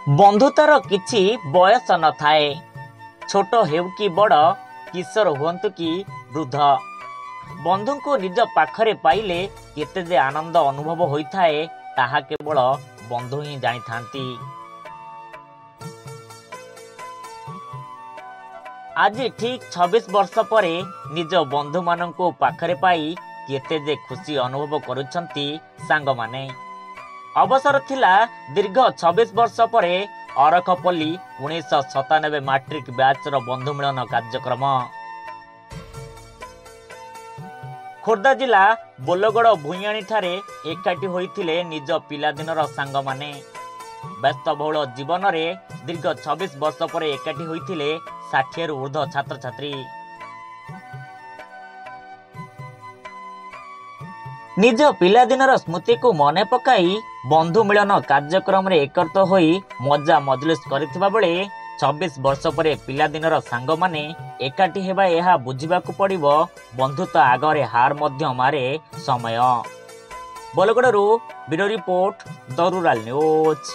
बंधुतार किछि बयस न थाए। छोट हेउ कि बड़, किशोर हुअन्तु कि वृद्ध, बंधु को निज पाखरे पाइले केते जे आनंद अनुभव होइथाए ताहा केवल बंधु ही जानी थांती। आज ठीक 26 वर्ष पर निज बंधु मानंको पाखरे पाई केते जे खुशी अनुभव करुछंती सांग माने। अवसर थिला दीर्घ 26 वर्ष पर अरखपल्ली 1997 मैट्रिक बैचर बंधु मिलन कार्यक्रम। खोर्धा जिला बोलगड़ भुइयाणी ठारे एकाठी होइथिले निज पिलादिनर सांग माने। व्यस्तबहुल जीवन रे दीर्घ 26 वर्ष पर एकाठी होइथिले 60 रु ऊर्ध्व छात्र छात्री। निज पिलादिनर स्मृति को मने पकाई बंधु मिलन कार्यक्रम रे एकत्र होई मजा मजलिस करथिबा बेले 26 वर्ष पर पिलादिनर सांग माने एकाठी हेबा एहा बुझिबाकू पड़िबो बंधुत्व आगरे हार मध्य मारे समय। बोलगड़रू bureau report the rural news.